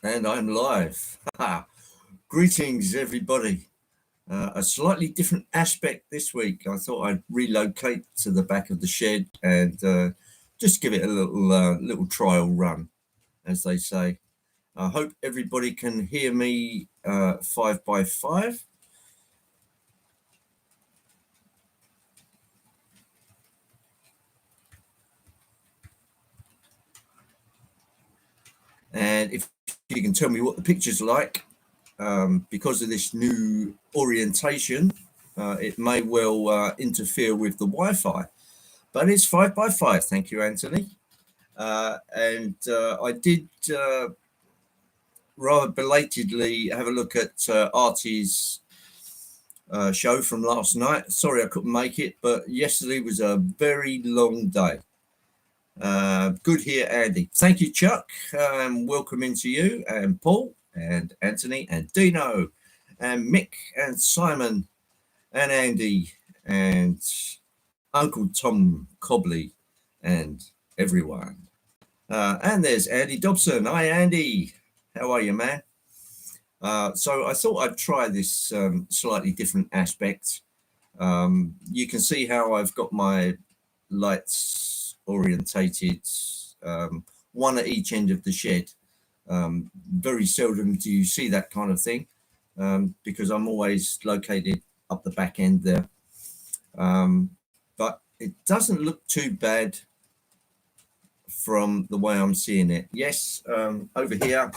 And I'm live. Greetings, everybody. A slightly different aspect this week. I thought I'd relocate to the back of the shed and just give it a little trial run, as they say. I hope everybody can hear me 5x5. And if you can tell me what the picture's like, because of this new orientation, it may well interfere with the Wi-Fi. But it's 5x5. Thank you, Anthony. And I did rather belatedly have a look at Artie's show from last night. Sorry I couldn't make it, but yesterday was a very long day. Good here, Andy. Thank you, Chuck. Welcome into you and Paul and Anthony and Dino and Mick and Simon and Andy and Uncle Tom Cobley and everyone. And there's Andy Dobson. Hi, Andy. How are you, man? So I thought I'd try this slightly different aspect. You can see how I've got my lights orientated, one at each end of the shed. Very seldom do you see that kind of thing because I'm always located up the back end there. But it doesn't look too bad from the way I'm seeing it. Yes, over here,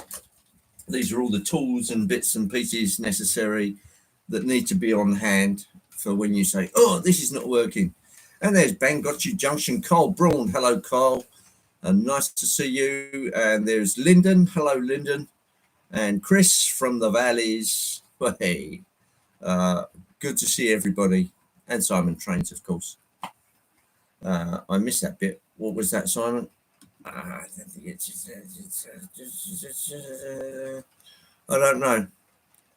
these are all the tools and bits and pieces necessary that need to be on hand for when you say, oh, this is not working. And there's Bangotchi Junction, Carl Braun. Hello, Carl. Nice to see you. And there's Lyndon. Hello, Lyndon. And Chris from the Valleys. Well, hey, good to see everybody. And Simon Trains, of course. I missed that bit. What was that, Simon? I don't know.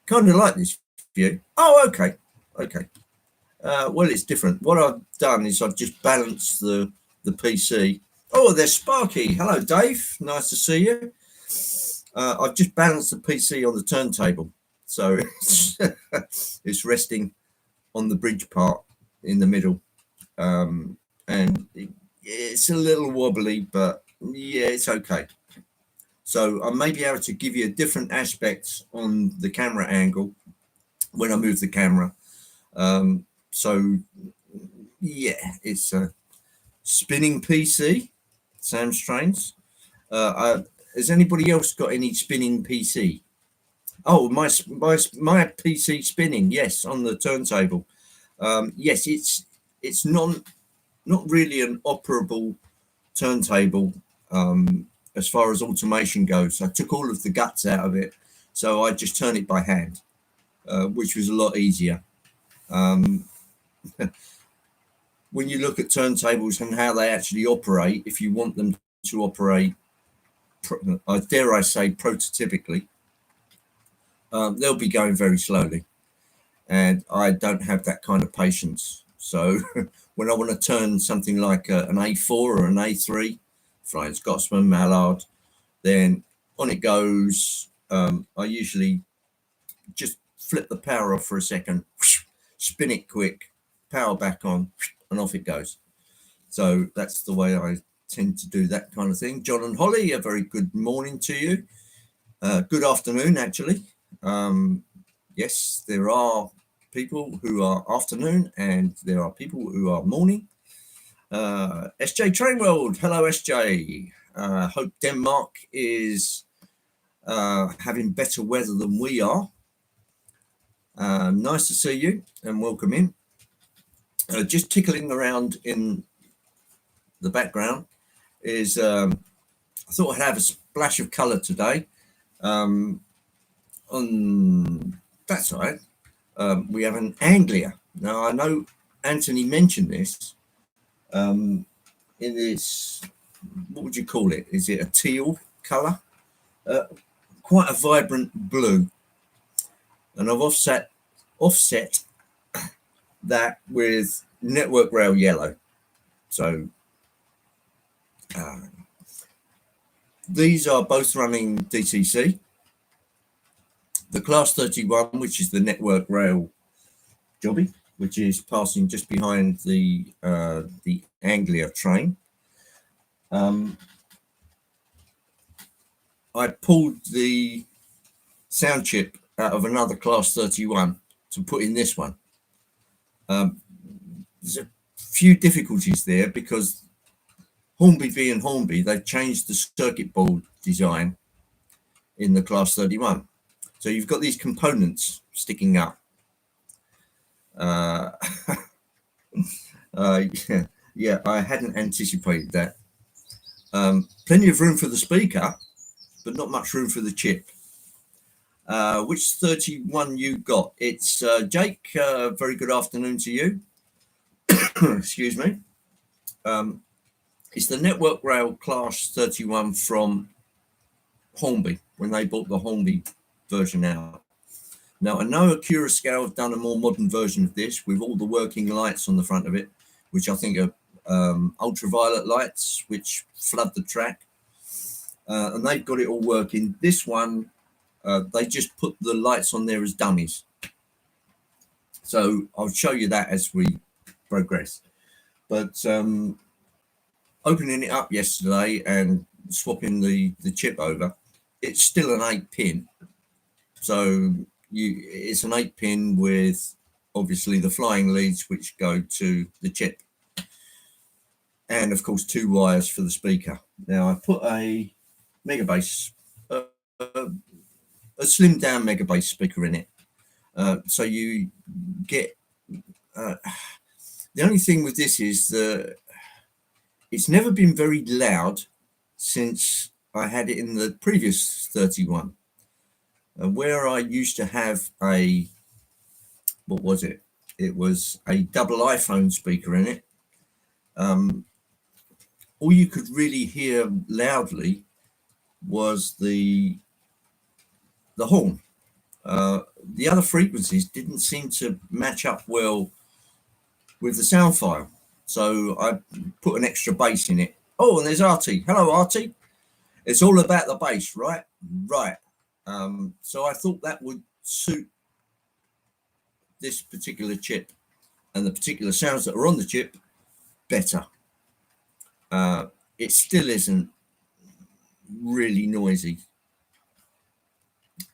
Kind of like this view. Oh, okay. Okay. Well, it's different. What I've done is I've just balanced the PC. Oh, there's Sparky. Hello, Dave. Nice to see you. I've just balanced the PC on the turntable. So it's resting on the bridge part in the middle. And it's a little wobbly, but yeah, it's okay. So I may be able to give you a different aspect on the camera angle when I move the camera. So yeah, it's a spinning PC. Sounds strange. Has anybody else got any spinning PC? Oh, my PC spinning. Yes, on the turntable. Yes, it's not really an operable turntable as far as automation goes. I took all of the guts out of it, so I just turn it by hand, which was a lot easier. When you look at turntables and how they actually operate, if you want them to operate, dare I say, prototypically, they'll be going very slowly. And I don't have that kind of patience. So when I want to turn something like an A4 or an A3, Flying Scotsman, Mallard, then on it goes. I usually just flip the power off for a second, spin it quick, power back on, and off it goes. So that's the way I tend to do that kind of thing. John and Holly, a very good morning to you. Good afternoon, actually. Yes, there are people who are afternoon and there are people who are morning. SJ Trainworld, hello SJ. Hope Denmark is having better weather than we are. Nice to see you and welcome in. Just tickling around in the background is I thought I'd have a splash of colour today. On that side, we have an Anglia. Now I know Anthony mentioned this. In this, what would you call it? Is it a teal colour? Quite a vibrant blue, and I've offset that with Network Rail yellow. So these are both running DTC. the Class 31, which is the Network Rail jobby, which is passing just behind the Anglia train. I pulled the sound chip out of another Class 31 to put in this one. There's a few difficulties there because Hornby V and Hornby, they've changed the circuit board design in the Class 31. So you've got these components sticking up. Yeah, I hadn't anticipated that. Plenty of room for the speaker, but not much room for the chip. Which 31 you got? It's Jake. Very good afternoon to you. Excuse me. It's the Network Rail Class 31 from Hornby when they bought the Hornby version out. Now I know Acura Scale have done a more modern version of this with all the working lights on the front of it, which I think are ultraviolet lights which flood the track, and they've got it all working. This one, they just put the lights on there as dummies. So I'll show you that as we progress. But opening it up yesterday and swapping the chip over, it's still an 8-pin. So it's an 8-pin with obviously the flying leads which go to the chip, and of course 2 wires for the speaker. Now I put a megabass, a slimmed down megabass speaker in it. So you get the only thing with this is that it's never been very loud since I had it in the previous 31. Where I used to have a, what was it? It was a double iPhone speaker in it. All you could really hear loudly was the horn. The other frequencies didn't seem to match up well with the sound file. So I put an extra bass in it. Oh, and there's Artie. Hello, Artie. It's all about the bass, right? Right. So I thought that would suit this particular chip and the particular sounds that are on the chip better. It still isn't really noisy.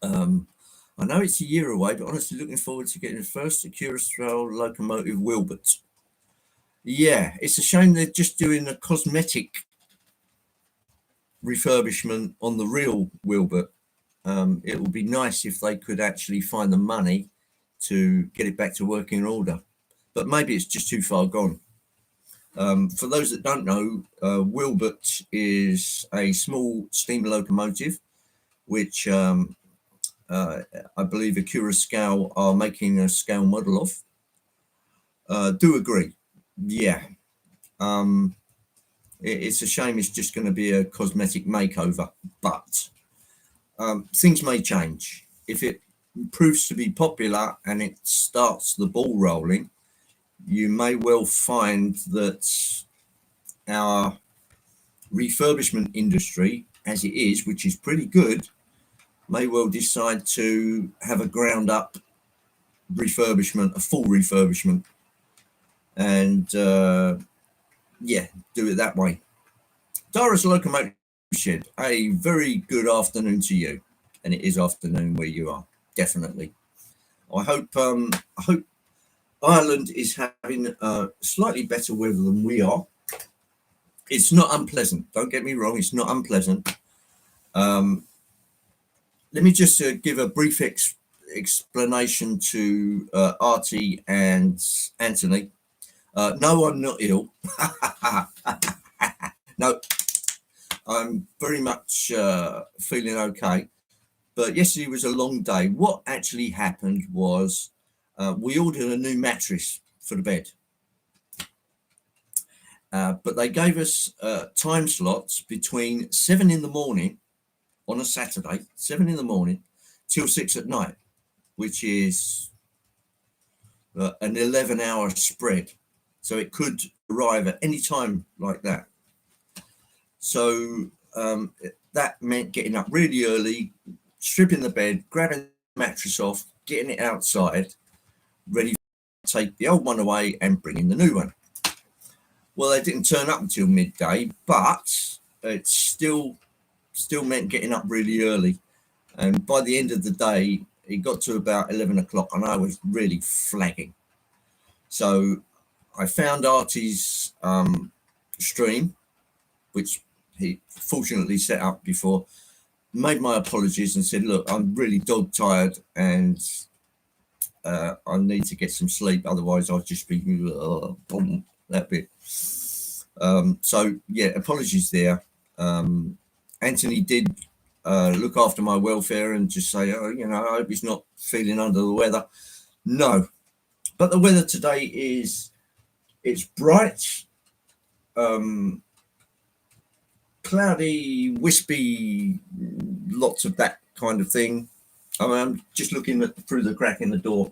I know it's a year away, but honestly looking forward to getting the first Acura Style locomotive Wilbert. Yeah, it's a shame they're just doing a cosmetic refurbishment on the real Wilbert. It would be nice if they could actually find the money to get it back to working order, but maybe it's just too far gone. For those that don't know, Wilbert is a small steam locomotive, which I believe Acura Scale are making a scale model of. Do agree. Yeah. It's a shame it's just going to be a cosmetic makeover, but things may change. If it proves to be popular and it starts the ball rolling, you may well find that our refurbishment industry, as it is, which is pretty good, may well decide to have a ground up refurbishment, a full refurbishment, and yeah, do it that way. Dara's Locomotive Shed, a very good afternoon to you, and it is afternoon where you are, definitely. I hope Ireland is having slightly better weather than we are. It's not unpleasant, don't get me wrong, it's not unpleasant. Let me just give a brief explanation to Artie and Anthony. No, I'm not ill. No, I'm very much feeling okay. But yesterday was a long day. What actually happened was we ordered a new mattress for the bed. But they gave us time slots between 7 in the morning on a Saturday, 7 in the morning, till 6 at night, which is an 11-hour spread. So it could arrive at any time like that. So that meant getting up really early, stripping the bed, grabbing mattress off, getting it outside, ready to take the old one away and bring in the new one. Well, they didn't turn up until midday, but it still meant getting up really early. And by the end of the day, it got to about 11 o'clock and I was really flagging. So I found Artie's stream, which he fortunately set up before, made my apologies and said, look, I'm really dog tired and I need to get some sleep. Otherwise, I'll just be that bit. So, yeah, apologies there. Anthony did look after my welfare and just say, oh, you know, I hope he's not feeling under the weather. No, but the weather today it's bright, cloudy, wispy, lots of that kind of thing. I mean, I'm just looking through the crack in the door,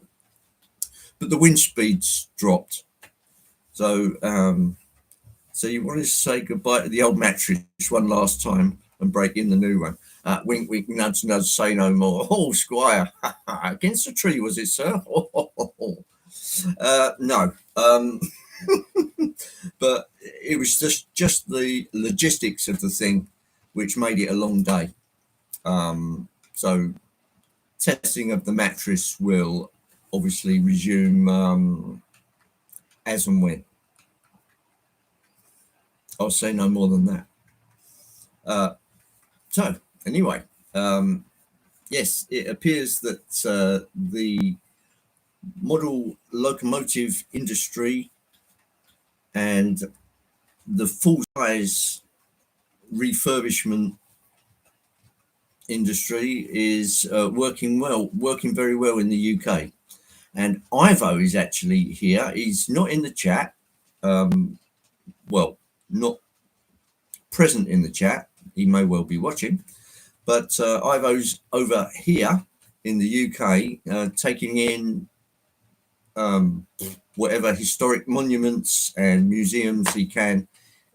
but the wind speed's dropped. So, so you want to say goodbye to the old mattress one last time and break in the new one. Wink, wink, nudge, nudge, say no more. Oh, Squire, against the tree, was it, sir? No, but it was just the logistics of the thing which made it a long day. So testing of the mattress will obviously resume as and when. I'll say no more than that. So anyway, yes, it appears that the model locomotive industry and the full-size refurbishment industry is working very well in the UK. And Ivo is actually here. He's not in the chat. Well, not present in the chat. He may well be watching. But Ivo's over here in the UK taking in whatever historic monuments and museums he can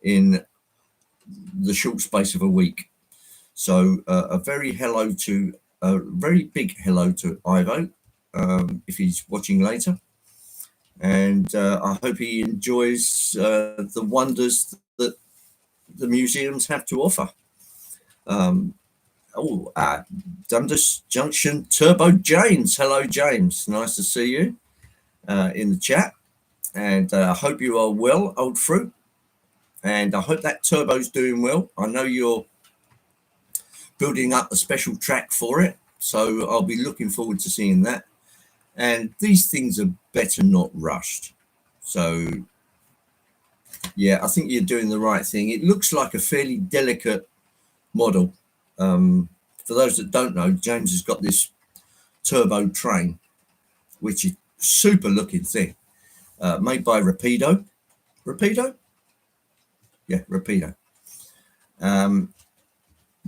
in the short space of a week. So a very big hello to Ivo if he's watching later. And I hope he enjoys the wonders that the museums have to offer. Dundas Junction Turbo James. Hello, James. Nice to see you in the chat. And I hope you are well, old fruit. And I hope that turbo's doing well. I know you're building up a special track for it. So I'll be looking forward to seeing that. And these things are better not rushed. So, yeah, I think you're doing the right thing. It looks like a fairly delicate model. For those that don't know, James has got this turbo train, which is super looking thing, made by Rapido. Rapido? Yeah, Rapido.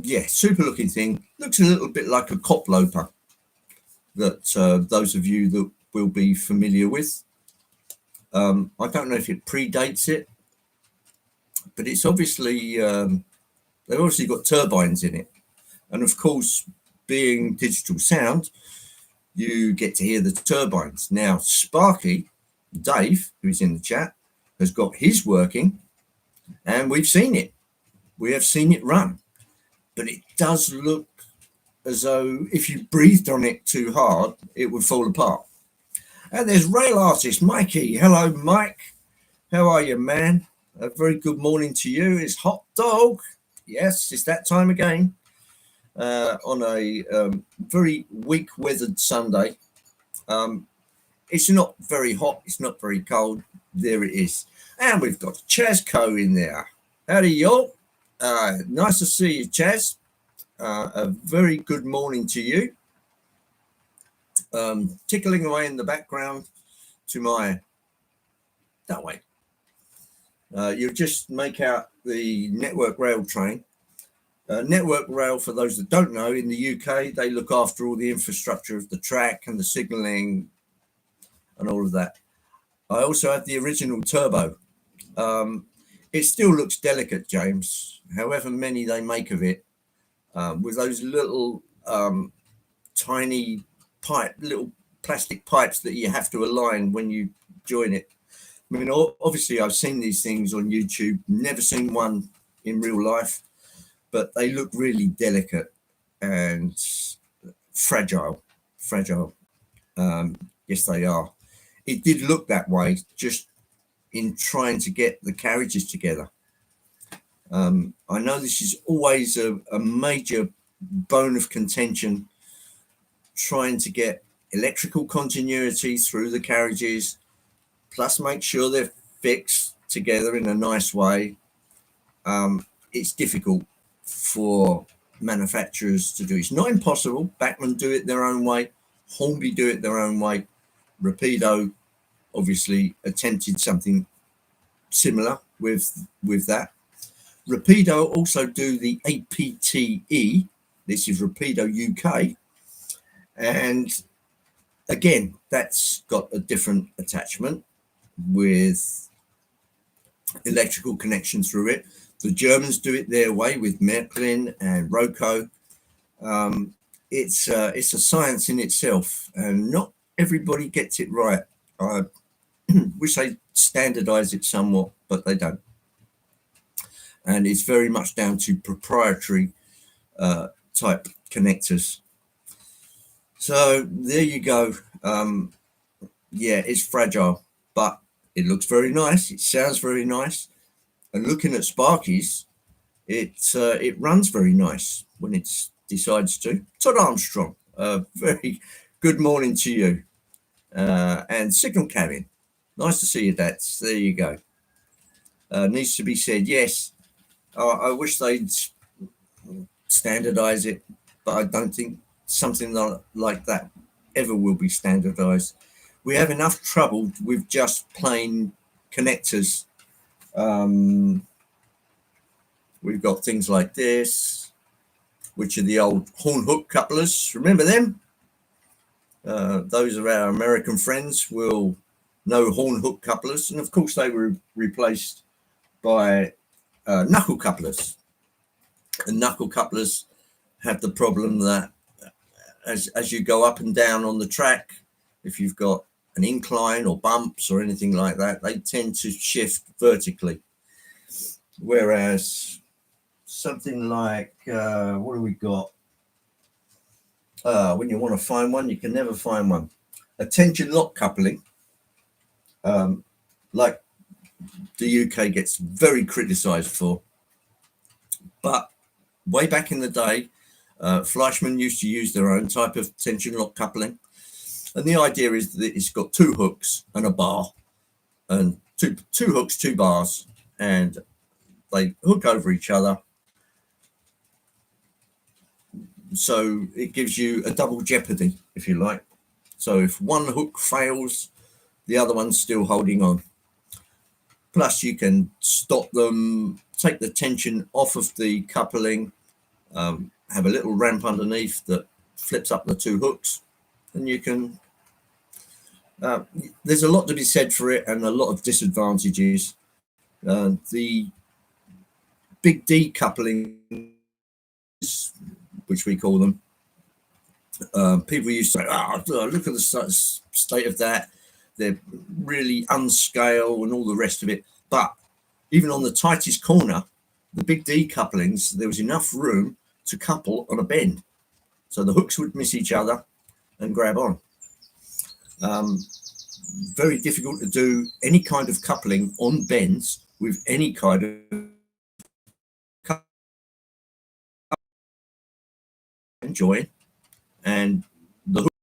Yeah, super looking thing. Looks a little bit like a cop loper that those of you that will be familiar with. I don't know if it predates it, but it's obviously, they've obviously got turbines in it. And of course, being digital sound, you get to hear the turbines. Now, Sparky, Dave, who's in the chat, has got his working, and we've seen it. We have seen it run. But it does look as though if you breathed on it too hard, it would fall apart. And there's rail artist Mikey. Hello, Mike. How are you, man? A very good morning to you. It's Hotdog. Yes, it's that time again. On a very weak weathered Sunday. It's not very hot. It's not very cold. There it is. And we've got Chazco in there. Howdy, y'all. Nice to see you, Chaz. A very good morning to you. Tickling away in the background to my... That way. You'll just make out the Network Rail train. Network Rail, for those that don't know, in the UK, they look after all the infrastructure of the track and the signalling and all of that. I also have the original turbo. It still looks delicate, James, however many they make of it, with those little tiny little plastic pipes that you have to align when you join it. I mean, obviously, I've seen these things on YouTube, never seen one in real life, but they look really delicate and fragile. Fragile. Yes, they are. It did look that way just in trying to get the carriages together. I know this is always a major bone of contention, trying to get electrical continuity through the carriages, plus make sure they're fixed together in a nice way. It's difficult for manufacturers to do. It's not impossible. Bachmann do it their own way. Hornby do it their own way. Rapido obviously attempted something similar with that. Rapido also do the APTE. This is Rapido UK. And again, that's got a different attachment with electrical connection through it. The Germans do it their way with Märklin and Roco. It's a science in itself, and not everybody gets it right. I wish they standardize it somewhat, but they don't. And it's very much down to proprietary type connectors. So there you go. Yeah, it's fragile, but it looks very nice. It sounds very nice. And looking at Sparkies, it runs very nice when it decides to. Todd Armstrong, very good morning to you. And Signal Cabin, nice to see you, Dats. There you go. Needs to be said, yes. I wish they'd standardize it, but I don't think something like that ever will be standardized. We have enough trouble with just plain connectors. We've got things like this, which are the old horn hook couplers. Remember them? Those of our American friends will know horn hook couplers. And of course, they were replaced by knuckle couplers. And knuckle couplers have the problem that as you go up and down on the track, if you've got an incline or bumps or anything like that, they tend to shift vertically. Whereas something like, what do we got? When you want to find one, you can never find one. A tension lock coupling, like the UK gets very criticised for. But way back in the day, Fleischmann used to use their own type of tension lock coupling. And the idea is that it's got two hooks and a bar, and two hooks, two bars, and they hook over each other. So it gives you a double jeopardy, if you like. So if one hook fails, the other one's still holding on. Plus you can stop them, take the tension off of the coupling, have a little ramp underneath that flips up the two hooks, and you can there's a lot to be said for it and a lot of disadvantages. The big D coupling, which we call them, people used to say, look at the state of that, they're really unscale and all the rest of it. But even on the tightest corner, the big D couplings, there was enough room to couple on a bend, so the hooks would miss each other and grab on. Very difficult to do any kind of coupling on bends with any kind of join, and the hooks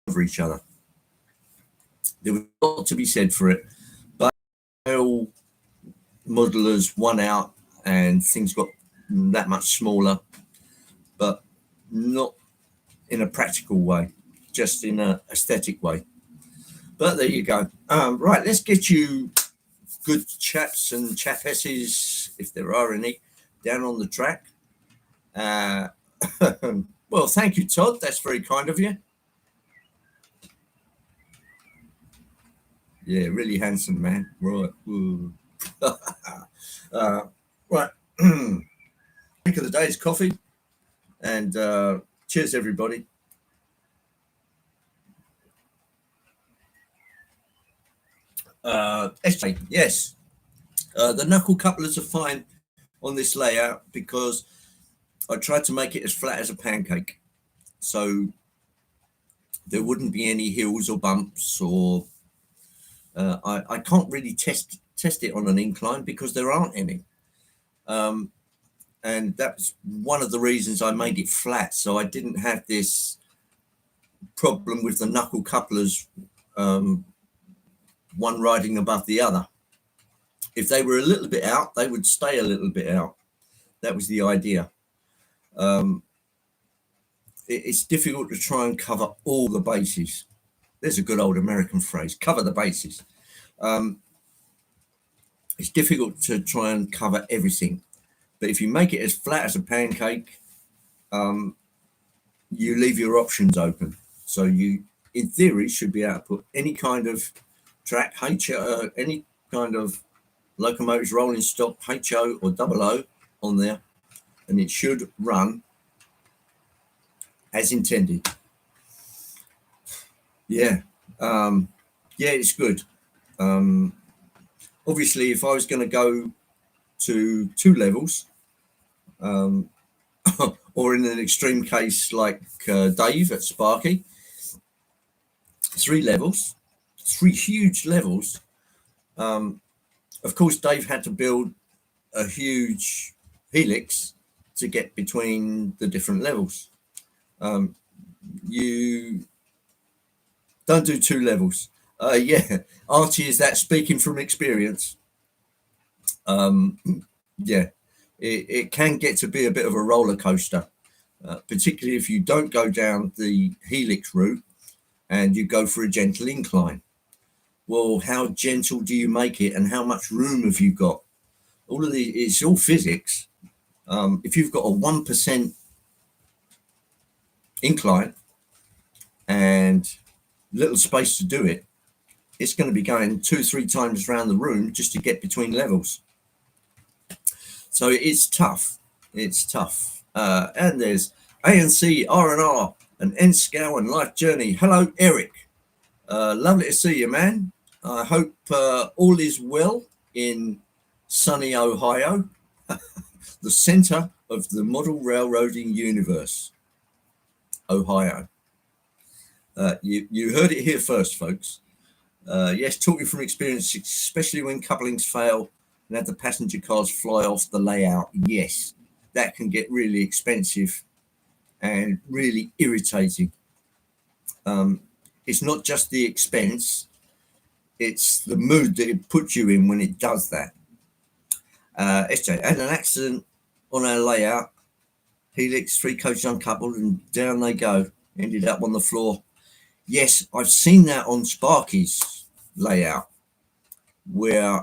over each other. There was a lot to be said for it, but all modelers won out and things got that much smaller, but not in a practical way, just in an aesthetic way. But there you go. Right, let's get you good chaps and chapesses, if there are any, down on the track. Well, thank you, Todd. That's very kind of you. Yeah, really handsome man. Right. Right. Drink of the day is coffee. And cheers, everybody. SJ, yes. The knuckle couplers are fine on this layout because I tried to make it as flat as a pancake. So there wouldn't be any hills or bumps, or I can't really test it on an incline because there aren't any. And that's one of the reasons I made it flat, so I didn't have this problem with the knuckle couplers, one riding above the other. If they were a little bit out, they would stay a little bit out. That was the idea. It's difficult to try and cover all the bases. There's a good old American phrase, cover the bases. It's difficult to try and cover everything. But if you make it as flat as a pancake, you leave your options open. So you, in theory, should be able to put any kind of track, any kind of locomotives, rolling stock, HO or double O on there, and it should run as intended. Yeah, it's good. Obviously, if I was going to go to 2 levels, or in an extreme case like Dave at Sparky, 3 levels, 3 huge levels. Of course, Dave had to build a huge helix to get between the different levels. You don't do 2 levels. Yeah, Archie, is that speaking from experience? Yeah, it can get to be a bit of a roller coaster, particularly if you don't go down the helix route and you go for a gentle incline. Well, how gentle do you make it, and how much room have you got? All of these, it's all physics. If you've got a 1% incline and little space to do it, it's going to be going 2-3 times around the room just to get between levels. So it's tough. It's tough. And there's ANC, R&R, and N-Scale and Life Journey. Hello, Eric. Lovely to see you, man. I hope all is well in sunny Ohio, the center of the model railroading universe, Ohio. You heard it here first, folks. Yes, talking from experience, especially when couplings fail and have the passenger cars fly off the layout. Yes, that can get really expensive and really irritating. It's not just the expense, it's the mood that it puts you in when it does that. SJ had an accident on our layout. Helix, 3 coaches uncoupled, and down they go. Ended up on the floor. Yes, I've seen that on Sparky's layout, where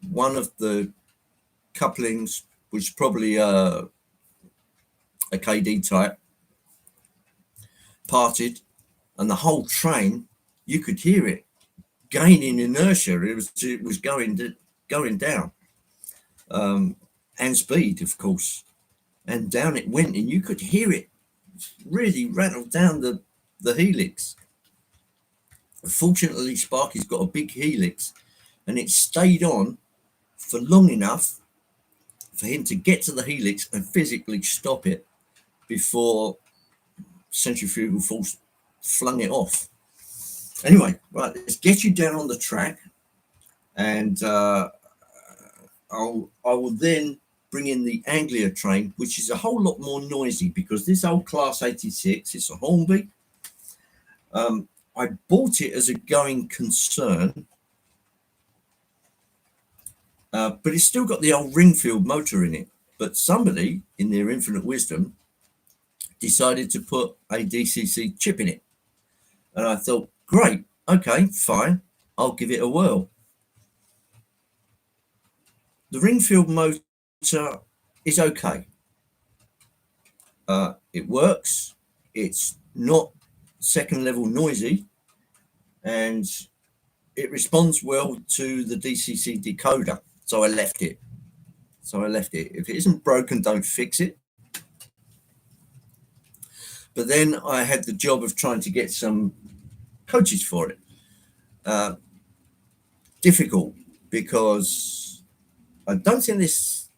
one of the couplings was probably a KD type, parted, and the whole train, you could hear it gaining inertia. It was going down, and speed, of course, and down it went, and you could hear it really rattle down the helix. Fortunately, Sparky's got a big helix, and it stayed on for long enough for him to get to the helix and physically stop it before centrifugal force flung it off. Anyway, right, let's get you down on the track, and I will then bring in the Anglia train, which is a whole lot more noisy because this old Class 86, it's a Hornby. I bought it as a going concern, but it's still got the old Ringfield motor in it. But somebody, in their infinite wisdom, decided to put a DCC chip in it. And I thought, great, okay, fine, I'll give it a whirl. The Ringfield motor is okay. It works. It's not second level noisy, and it responds well to the DCC decoder. So I left it. If it isn't broken, don't fix it. But then I had the job of trying to get some coaches for it. difficult because I don't think this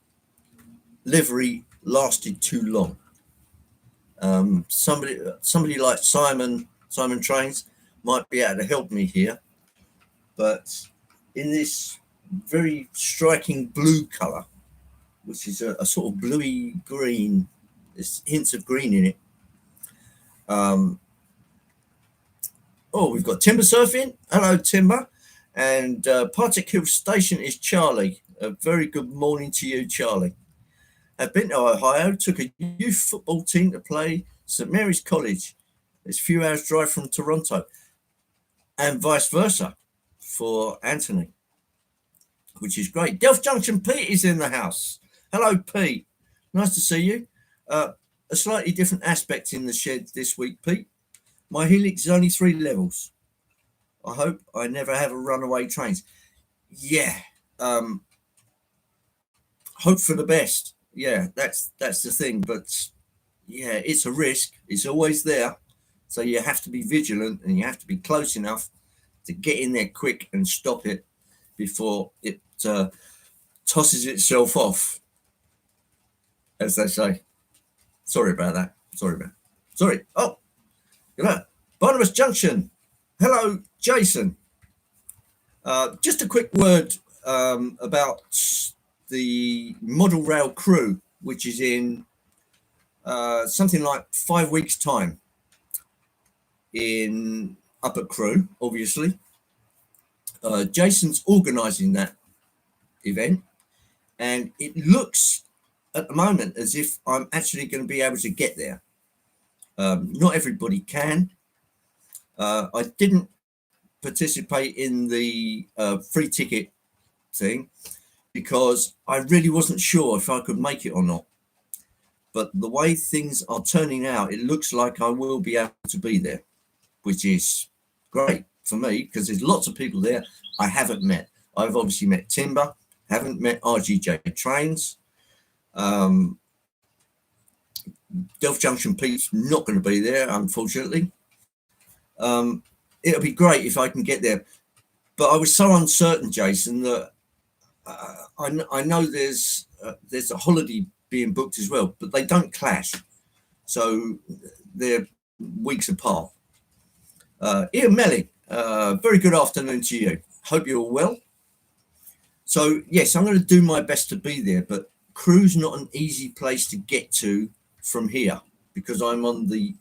livery lasted too long. Somebody like Simon Trains might be able to help me here, but in this very striking blue colour, which is a sort of bluey green, there's hints of green in it. We've got Timber Surfing. Hello, Timber. And Partick Hill Station is Charlie. A very good morning to you, Charlie. I've been to Ohio, took a youth football team to play St Mary's College. It's a few hours drive from Toronto, and vice versa for Anthony, which is great. Delft Junction Pete is in the house. Hello, Pete. Nice to see you. A slightly different aspect in the shed this week, Pete. My Helix is only 3 levels. I hope I never have a runaway trains. Yeah. Hope for the best. Yeah, that's the thing. But yeah, it's a risk. It's always there. So you have to be vigilant and you have to be close enough to get in there quick and stop it before it tosses itself off, as they say. Sorry about that. Sorry. Oh, you know, Barnabas Junction. Hello, Jason. Just a quick word about the model rail crew, which is in something like 5 weeks' time up at Crewe, obviously. Jason's organising that event, and it looks at the moment as if I'm actually going to be able to get there. Not everybody can. I didn't participate in the free ticket thing because I really wasn't sure if I could make it or not. But the way things are turning out, it looks like I will be able to be there, which is great for me because there's lots of people there I haven't met. I've obviously met Timber, haven't met RGJ Trains. Delft Junction Pete's not going to be there, unfortunately. It'll be great if I can get there. But I was so uncertain, Jason, that I know there's a holiday being booked as well, but they don't clash. So they're weeks apart. Ian Melling, very good afternoon to you. Hope you're well. So, yes, I'm going to do my best to be there, but Crewe's not an easy place to get to from here because I'm on the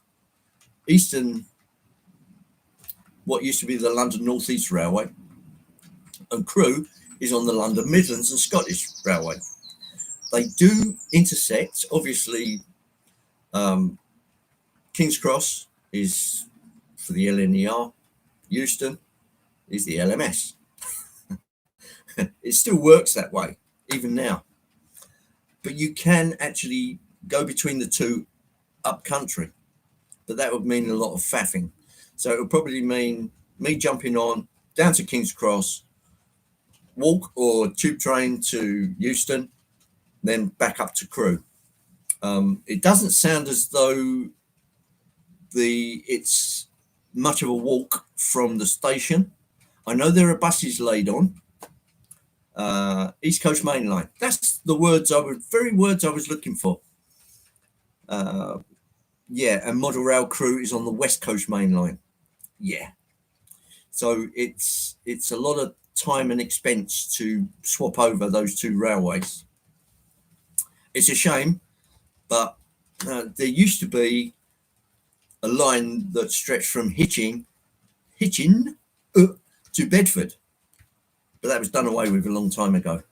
eastern, what used to be the London North East Railway, and Crewe is on the London Midlands and Scottish Railway. They do intersect. Obviously, King's Cross is for the LNER, Euston is the LMS. It still works that way, even now. But you can actually go between the two up country, but that would mean a lot of faffing. So it would probably mean me jumping on down to King's Cross, walk or tube train to Euston, then back up to Crewe. It doesn't sound as though it's much of a walk from the station. I know there are buses laid on. East Coast Main Line. That's the very words I was looking for. And Model Rail Crew is on the West Coast Main Line. Yeah. So it's a lot of time and expense to swap over those two railways. It's a shame, but there used to be a line that stretched from Hitchin to Bedford, but that was done away with a long time ago.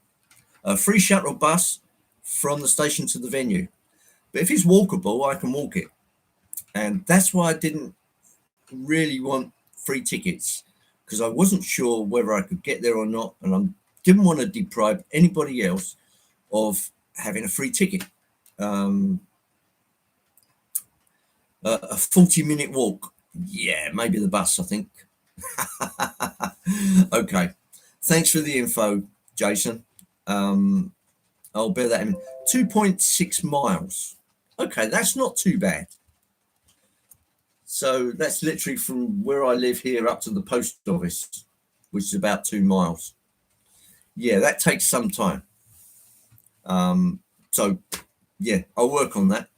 A free shuttle bus from the station to the venue. But if it's walkable, I can walk it. And that's why I didn't really want free tickets, because I wasn't sure whether I could get there or not. And I didn't want to deprive anybody else of having a free ticket. A 40-minute walk. Yeah, maybe the bus, I think. Okay. Thanks for the info, Jason. I'll bear that in. 2.6 miles. Okay, that's not too bad. So that's literally from where I live here up to the post office, which is about 2 miles. yeah, that takes some time. So yeah, I'll work on that.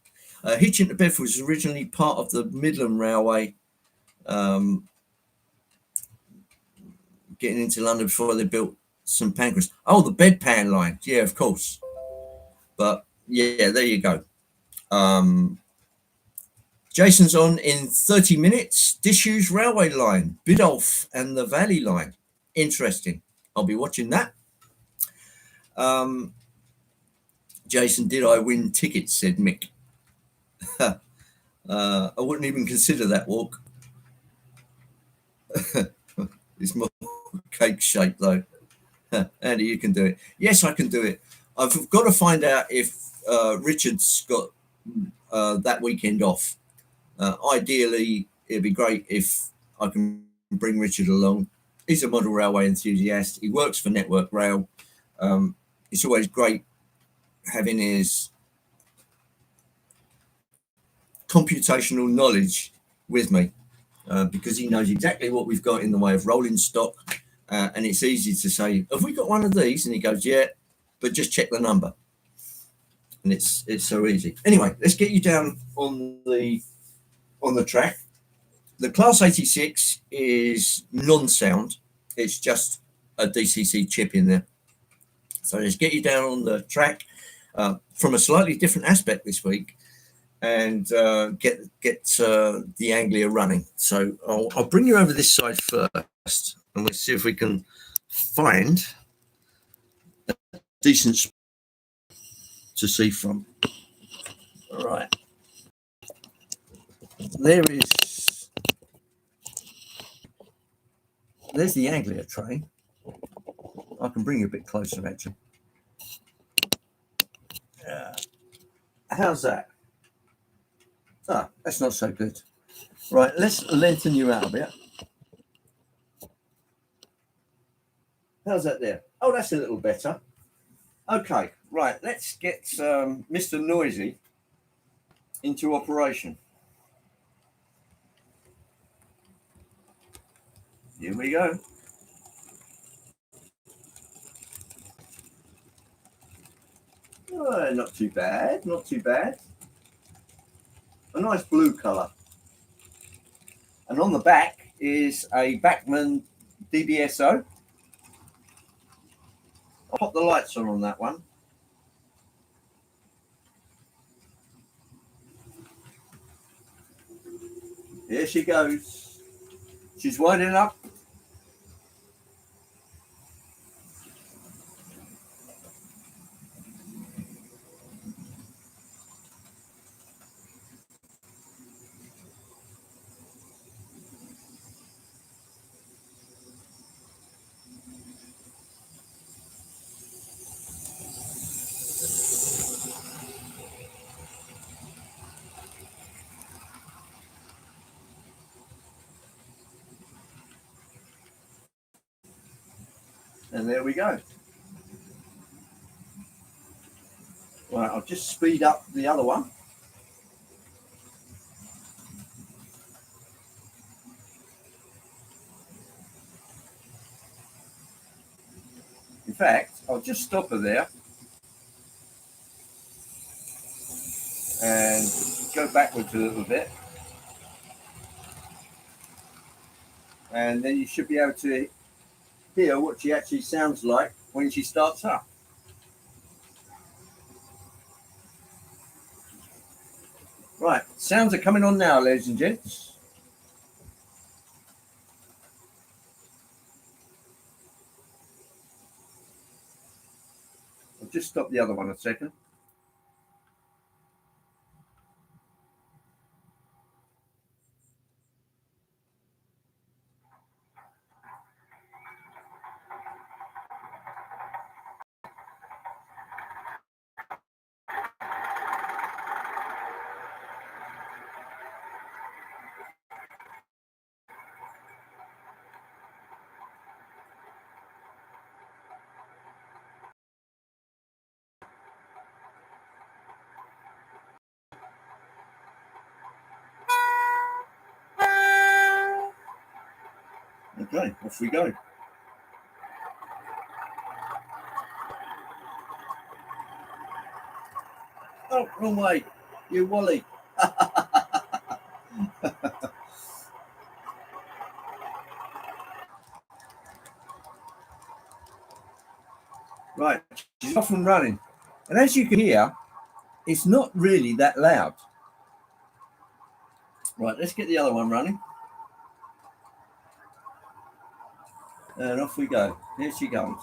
Hitchin to Bedford was originally part of the Midland Railway, um, getting into London before they built St Pancras. Oh, the bedpan line. Yeah, of course. But yeah, there you go. Um, Jason's on in 30 minutes. Disused railway line, Biddulph and the Valley line. Interesting. I'll be watching that. Um, Jason, did I win tickets? Said Mick. I wouldn't even consider that walk. It's more cake shape though. Andy, you can do it. Yes, I can do it. I've got to find out if Richard's got that weekend off. Ideally, it'd be great if I can bring Richard along. He's a model railway enthusiast. He works for Network Rail. It's always great having his computational knowledge with me because he knows exactly what we've got in the way of rolling stock. And it's easy to say, have we got one of these? And he goes, yeah, but just check the number. And it's so easy. Anyway, let's get you down on the track. The Class 86 is non-sound. It's just a DCC chip in there. So let's get you down on the track from a slightly different aspect this week and get the Anglia running. So I'll bring you over this side first and we'll see if we can find a decent spot to see from. All right. There's the Anglia train. I can bring you a bit closer, actually. How's that? Ah, that's not so good. Right, let's lengthen you out a bit. How's that there? Oh, that's a little better. Okay, right, let's get Mr. Noisy into operation. Here we go. Oh, not too bad, not too bad. A nice blue colour. And on the back is a Bachmann DBSO. I'll pop the lights on that one. Here she goes. She's winding up. And there we go. Right, I'll just speed up the other one. In fact, I'll just stop her there and go backwards a little bit. And then you should be able to hear what she actually sounds like when she starts up. Right, sounds are coming on now, ladies and gents. I'll just stop the other one a second. Okay, off we go. Oh, wrong way. You Wally. Right, she's off and running. And as you can hear, it's not really that loud. Right, let's get the other one running. And off we go. Here she comes.